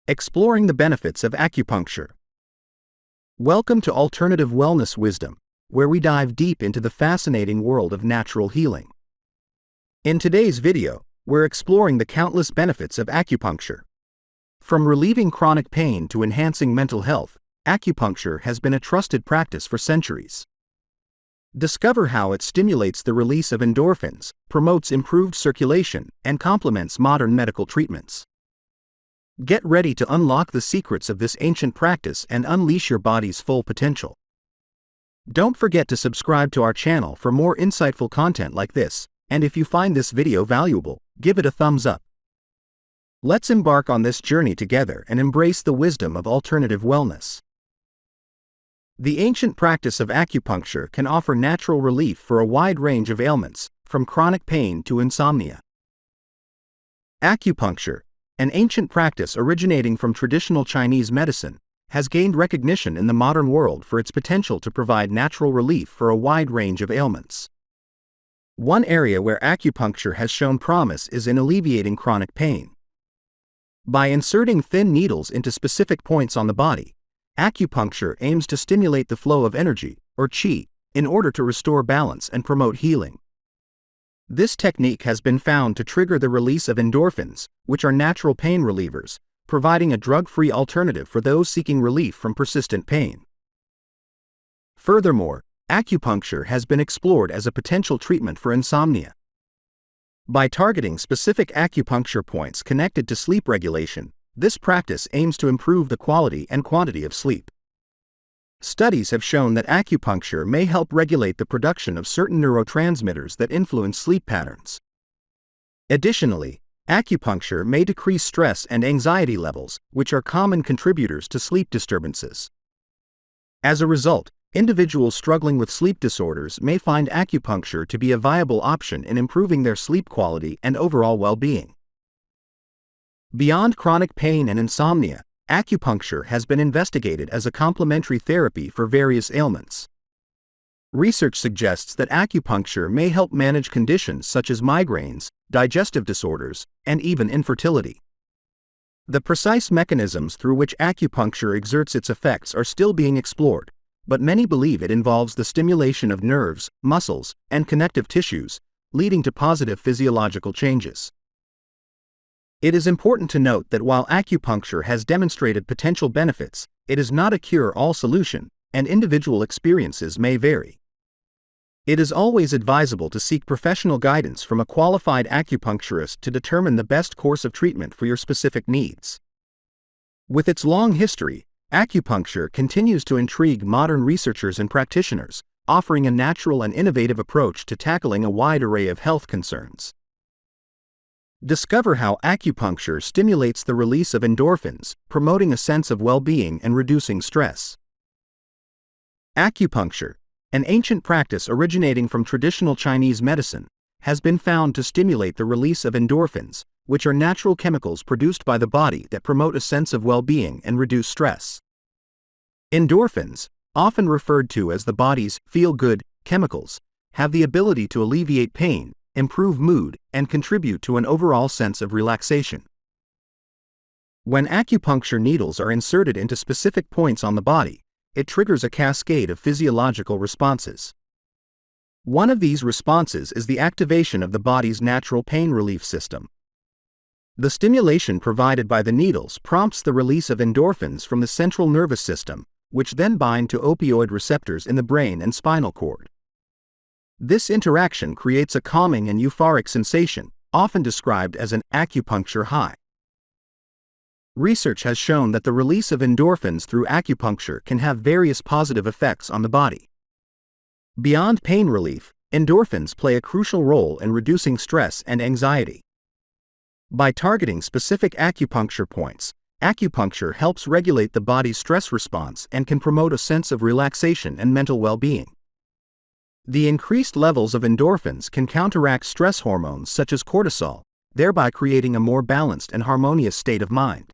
Exploring the benefits of acupuncture. Welcome to Alternative Wellness Wisdom, where we dive deep into the fascinating world of natural healing. In today's video, we're exploring the countless benefits of acupuncture. From relieving chronic pain to enhancing mental health, acupuncture has been a trusted practice for centuries. Discover how it stimulates the release of endorphins, promotes improved circulation, and complements modern medical treatments. Get ready to unlock the secrets of this ancient practice and unleash your body's full potential. Don't forget to subscribe to our channel for more insightful content like this, and if you find this video valuable, give it a thumbs up. Let's embark on this journey together and embrace the wisdom of alternative wellness. The ancient practice of acupuncture can offer natural relief for a wide range of ailments, from chronic pain to insomnia. Acupuncture, an ancient practice originating from traditional Chinese medicine, has gained recognition in the modern world for its potential to provide natural relief for a wide range of ailments. One area where acupuncture has shown promise is in alleviating chronic pain. By inserting thin needles into specific points on the body, acupuncture aims to stimulate the flow of energy, or qi, in order to restore balance and promote healing. This technique has been found to trigger the release of endorphins, which are natural pain relievers, providing a drug-free alternative for those seeking relief from persistent pain. Furthermore, acupuncture has been explored as a potential treatment for insomnia. By targeting specific acupuncture points connected to sleep regulation, this practice aims to improve the quality and quantity of sleep. Studies have shown that acupuncture may help regulate the production of certain neurotransmitters that influence sleep patterns. Additionally, acupuncture may decrease stress and anxiety levels, which are common contributors to sleep disturbances. As a result, individuals struggling with sleep disorders may find acupuncture to be a viable option in improving their sleep quality and overall well-being. Beyond chronic pain and insomnia, acupuncture has been investigated as a complementary therapy for various ailments. Research suggests that acupuncture may help manage conditions such as migraines, digestive disorders, and even infertility. The precise mechanisms through which acupuncture exerts its effects are still being explored, but many believe it involves the stimulation of nerves, muscles, and connective tissues, leading to positive physiological changes. It is important to note that while acupuncture has demonstrated potential benefits, it is not a cure-all solution, and individual experiences may vary. It is always advisable to seek professional guidance from a qualified acupuncturist to determine the best course of treatment for your specific needs. With its long history, acupuncture continues to intrigue modern researchers and practitioners, offering a natural and innovative approach to tackling a wide array of health concerns. Discover how acupuncture stimulates the release of endorphins, promoting a sense of well-being and reducing stress. Acupuncture, an ancient practice originating from traditional Chinese medicine, has been found to stimulate the release of endorphins, which are natural chemicals produced by the body that promote a sense of well-being and reduce stress. Endorphins, often referred to as the body's feel-good chemicals, have the ability to alleviate pain, improve mood, and contribute to an overall sense of relaxation. When acupuncture needles are inserted into specific points on the body, it triggers a cascade of physiological responses. One of these responses is the activation of the body's natural pain relief system. The stimulation provided by the needles prompts the release of endorphins from the central nervous system, which then bind to opioid receptors in the brain and spinal cord. This interaction creates a calming and euphoric sensation, often described as an acupuncture high. Research has shown that the release of endorphins through acupuncture can have various positive effects on the body. Beyond pain relief, endorphins play a crucial role in reducing stress and anxiety. By targeting specific acupuncture points, acupuncture helps regulate the body's stress response and can promote a sense of relaxation and mental well-being. The increased levels of endorphins can counteract stress hormones such as cortisol, thereby creating a more balanced and harmonious state of mind.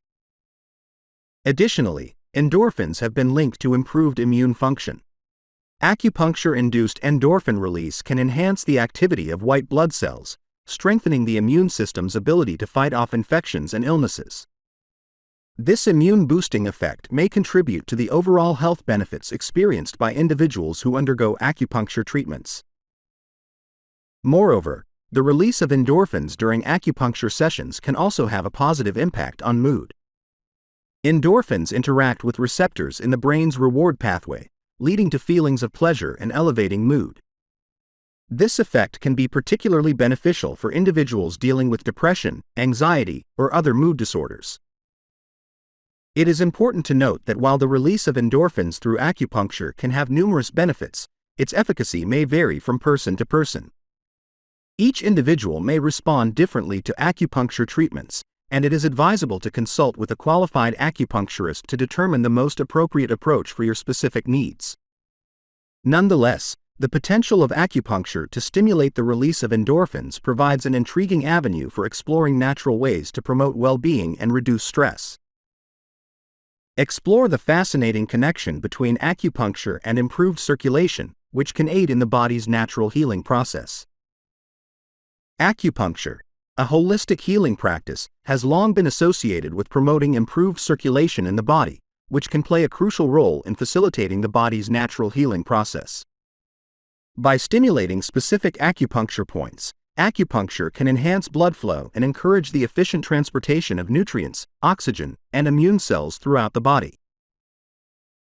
Additionally, endorphins have been linked to improved immune function. Acupuncture-induced endorphin release can enhance the activity of white blood cells, strengthening the immune system's ability to fight off infections and illnesses. This immune-boosting effect may contribute to the overall health benefits experienced by individuals who undergo acupuncture treatments. Moreover, the release of endorphins during acupuncture sessions can also have a positive impact on mood. Endorphins interact with receptors in the brain's reward pathway, leading to feelings of pleasure and elevating mood. This effect can be particularly beneficial for individuals dealing with depression, anxiety, or other mood disorders. It is important to note that while the release of endorphins through acupuncture can have numerous benefits, its efficacy may vary from person to person. Each individual may respond differently to acupuncture treatments, and it is advisable to consult with a qualified acupuncturist to determine the most appropriate approach for your specific needs. Nonetheless, the potential of acupuncture to stimulate the release of endorphins provides an intriguing avenue for exploring natural ways to promote well-being and reduce stress. Explore the fascinating connection between acupuncture and improved circulation, which can aid in the body's natural healing process. Acupuncture, a holistic healing practice, has long been associated with promoting improved circulation in the body, which can play a crucial role in facilitating the body's natural healing process. By stimulating specific acupuncture points, acupuncture can enhance blood flow and encourage the efficient transportation of nutrients, oxygen, and immune cells throughout the body.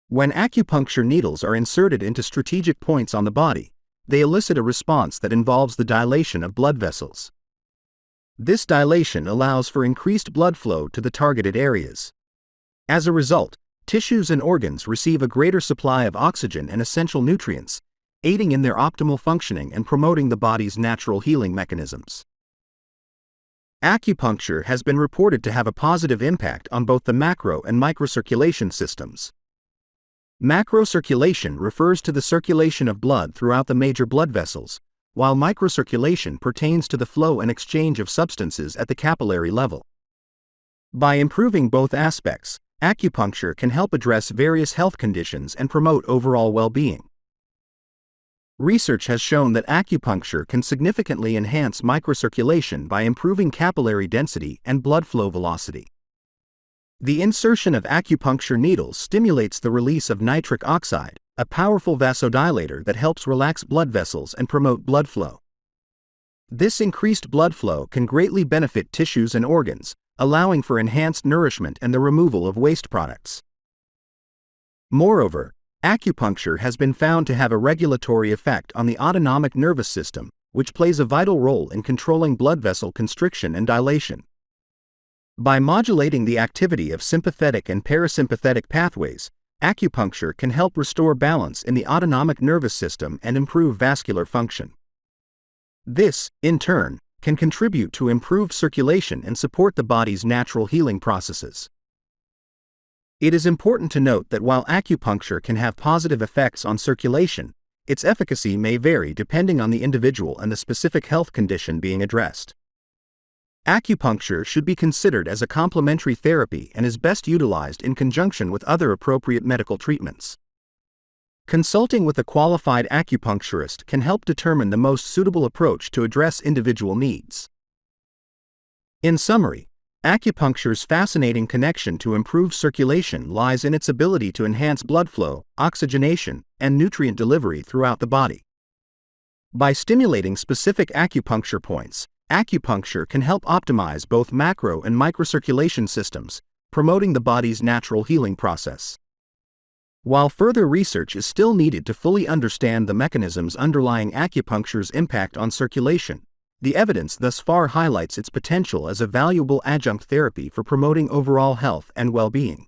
When acupuncture needles are inserted into strategic points on the body, they elicit a response that involves the dilation of blood vessels. This dilation allows for increased blood flow to the targeted areas. As a result, tissues and organs receive a greater supply of oxygen and essential nutrients, aiding in their optimal functioning and promoting the body's natural healing mechanisms. Acupuncture has been reported to have a positive impact on both the macro and microcirculation systems. Macrocirculation refers to the circulation of blood throughout the major blood vessels, while microcirculation pertains to the flow and exchange of substances at the capillary level. By improving both aspects, acupuncture can help address various health conditions and promote overall well-being. Research has shown that acupuncture can significantly enhance microcirculation by improving capillary density and blood flow velocity. The insertion of acupuncture needles stimulates the release of nitric oxide, a powerful vasodilator that helps relax blood vessels and promote blood flow. This increased blood flow can greatly benefit tissues and organs, allowing for enhanced nourishment and the removal of waste products. Moreover, acupuncture has been found to have a regulatory effect on the autonomic nervous system, which plays a vital role in controlling blood vessel constriction and dilation. By modulating the activity of sympathetic and parasympathetic pathways, acupuncture can help restore balance in the autonomic nervous system and improve vascular function. This, in turn, can contribute to improved circulation and support the body's natural healing processes. It is important to note that while acupuncture can have positive effects on circulation, its efficacy may vary depending on the individual and the specific health condition being addressed. Acupuncture should be considered as a complementary therapy and is best utilized in conjunction with other appropriate medical treatments. Consulting with a qualified acupuncturist can help determine the most suitable approach to address individual needs. In summary, acupuncture's fascinating connection to improved circulation lies in its ability to enhance blood flow, oxygenation, and nutrient delivery throughout the body. By stimulating specific acupuncture points, acupuncture can help optimize both macro and microcirculation systems, promoting the body's natural healing process. While further research is still needed to fully understand the mechanisms underlying acupuncture's impact on circulation, the evidence thus far highlights its potential as a valuable adjunct therapy for promoting overall health and well-being.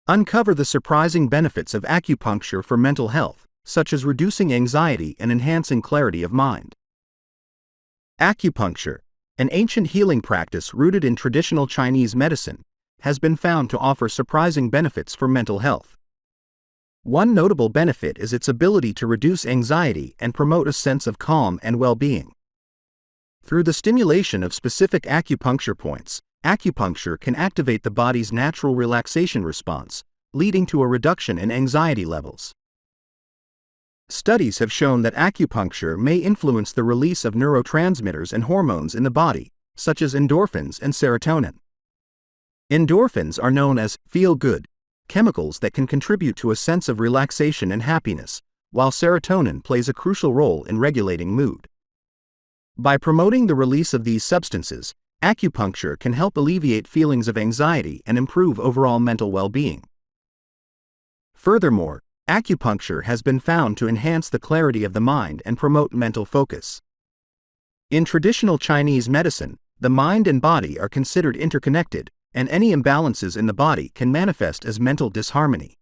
Uncover the surprising benefits of acupuncture for mental health, such as reducing anxiety and enhancing clarity of mind. Acupuncture, an ancient healing practice rooted in traditional Chinese medicine, has been found to offer surprising benefits for mental health. One notable benefit is its ability to reduce anxiety and promote a sense of calm and well-being. Through the stimulation of specific acupuncture points, acupuncture can activate the body's natural relaxation response, leading to a reduction in anxiety levels. Studies have shown that acupuncture may influence the release of neurotransmitters and hormones in the body, such as endorphins and serotonin. Endorphins are known as feel-good chemicals that can contribute to a sense of relaxation and happiness, while serotonin plays a crucial role in regulating mood. By promoting the release of these substances, acupuncture can help alleviate feelings of anxiety and improve overall mental well-being. Furthermore, acupuncture has been found to enhance the clarity of the mind and promote mental focus. In traditional Chinese medicine, the mind and body are considered interconnected, and any imbalances in the body can manifest as mental disharmony.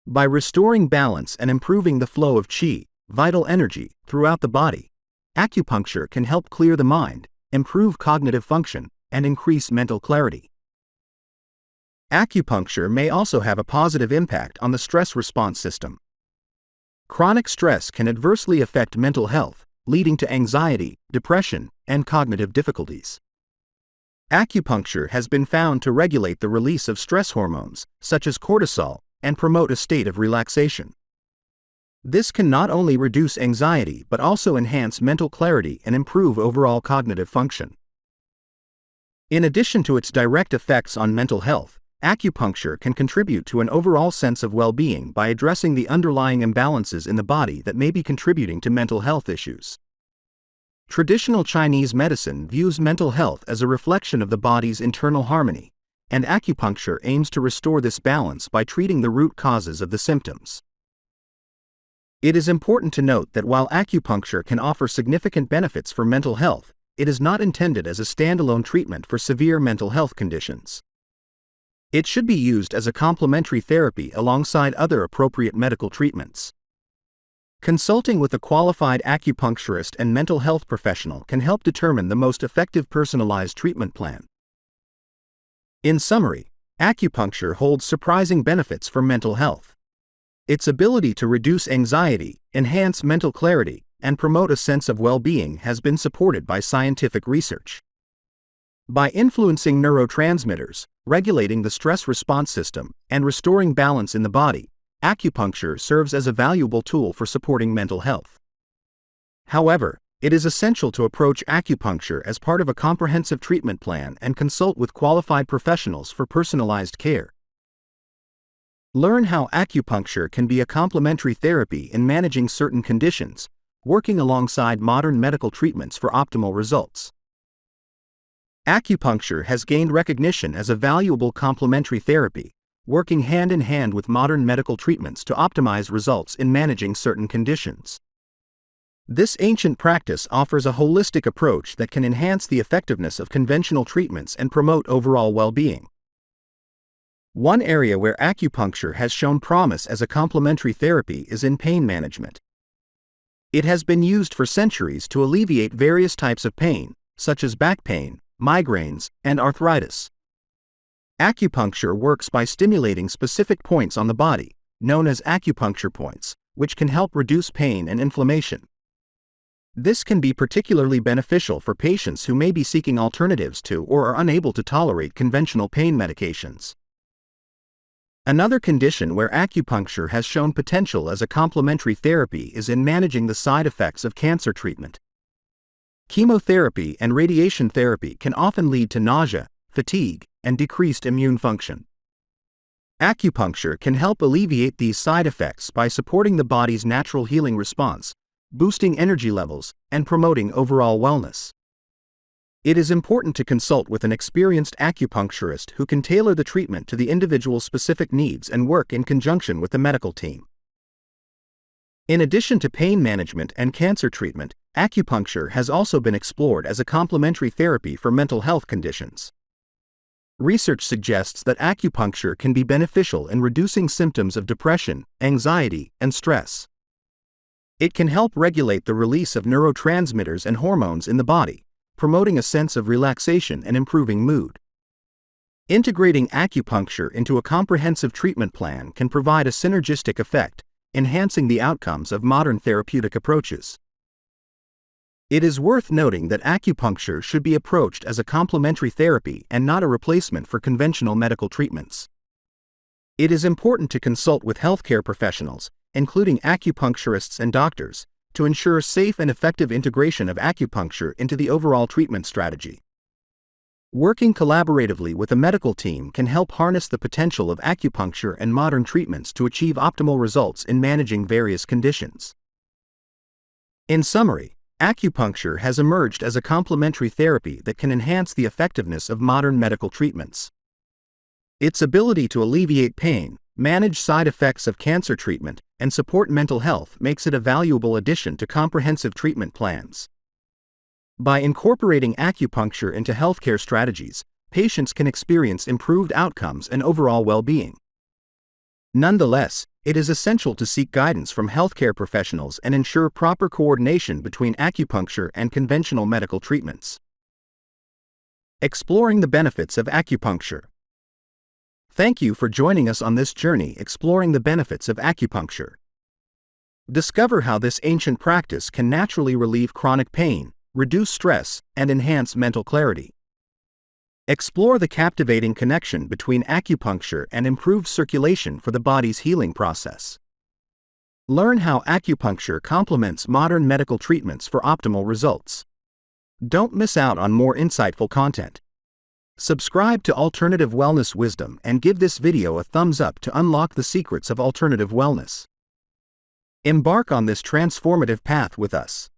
By restoring balance and improving the flow of qi, vital energy, throughout the body, acupuncture can help clear the mind, improve cognitive function, and increase mental clarity. Acupuncture may also have a positive impact on the stress response system. Chronic stress can adversely affect mental health, leading to anxiety, depression, and cognitive difficulties. Acupuncture has been found to regulate the release of stress hormones, such as cortisol, and promote a state of relaxation. This can not only reduce anxiety but also enhance mental clarity and improve overall cognitive function. In addition to its direct effects on mental health, acupuncture can contribute to an overall sense of well-being by addressing the underlying imbalances in the body that may be contributing to mental health issues. Traditional Chinese medicine views mental health as a reflection of the body's internal harmony, and acupuncture aims to restore this balance by treating the root causes of the symptoms. It is important to note that while acupuncture can offer significant benefits for mental health, it is not intended as a standalone treatment for severe mental health conditions. It should be used as a complementary therapy alongside other appropriate medical treatments. Consulting with a qualified acupuncturist and mental health professional can help determine the most effective personalized treatment plan. In summary, acupuncture holds surprising benefits for mental health. Its ability to reduce anxiety, enhance mental clarity, and promote a sense of well-being has been supported by scientific research. By influencing neurotransmitters, regulating the stress response system, and restoring balance in the body, acupuncture serves as a valuable tool for supporting mental health. However, it is essential to approach acupuncture as part of a comprehensive treatment plan and consult with qualified professionals for personalized care. Learn how acupuncture can be a complementary therapy in managing certain conditions, working alongside modern medical treatments for optimal results. Acupuncture has gained recognition as a valuable complementary therapy, working hand in hand with modern medical treatments to optimize results in managing certain conditions. This ancient practice offers a holistic approach that can enhance the effectiveness of conventional treatments and promote overall well-being. One area where acupuncture has shown promise as a complementary therapy is in pain management. It has been used for centuries to alleviate various types of pain, such as back pain, migraines, and arthritis. Acupuncture works by stimulating specific points on the body, known as acupuncture points, which can help reduce pain and inflammation. This can be particularly beneficial for patients who may be seeking alternatives to or are unable to tolerate conventional pain medications. Another condition where acupuncture has shown potential as a complementary therapy is in managing the side effects of cancer treatment. Chemotherapy and radiation therapy can often lead to nausea, fatigue, and decreased immune function. Acupuncture can help alleviate these side effects by supporting the body's natural healing response, boosting energy levels, and promoting overall wellness. It is important to consult with an experienced acupuncturist who can tailor the treatment to the individual's specific needs and work in conjunction with the medical team. In addition to pain management and cancer treatment, acupuncture has also been explored as a complementary therapy for mental health conditions. Research suggests that acupuncture can be beneficial in reducing symptoms of depression, anxiety, and stress. It can help regulate the release of neurotransmitters and hormones in the body, promoting a sense of relaxation and improving mood. Integrating acupuncture into a comprehensive treatment plan can provide a synergistic effect, enhancing the outcomes of modern therapeutic approaches. It is worth noting that acupuncture should be approached as a complementary therapy and not a replacement for conventional medical treatments. It is important to consult with healthcare professionals, including acupuncturists and doctors, to ensure safe and effective integration of acupuncture into the overall treatment strategy. Working collaboratively with a medical team can help harness the potential of acupuncture and modern treatments to achieve optimal results in managing various conditions. In summary, acupuncture has emerged as a complementary therapy that can enhance the effectiveness of modern medical treatments. Its ability to alleviate pain, manage side effects of cancer treatment, and support mental health makes it a valuable addition to comprehensive treatment plans. By incorporating acupuncture into healthcare strategies, patients can experience improved outcomes and overall well-being. Nonetheless, it is essential to seek guidance from healthcare professionals and ensure proper coordination between acupuncture and conventional medical treatments. Exploring the benefits of acupuncture. Thank you for joining us on this journey exploring the benefits of acupuncture. Discover how this ancient practice can naturally relieve chronic pain, reduce stress, and enhance mental clarity. Explore the captivating connection between acupuncture and improved circulation for the body's healing process. Learn how acupuncture complements modern medical treatments for optimal results. Don't miss out on more insightful content. Subscribe to Alternative Wellness Wisdom and give this video a thumbs up to unlock the secrets of alternative wellness. Embark on this transformative path with us.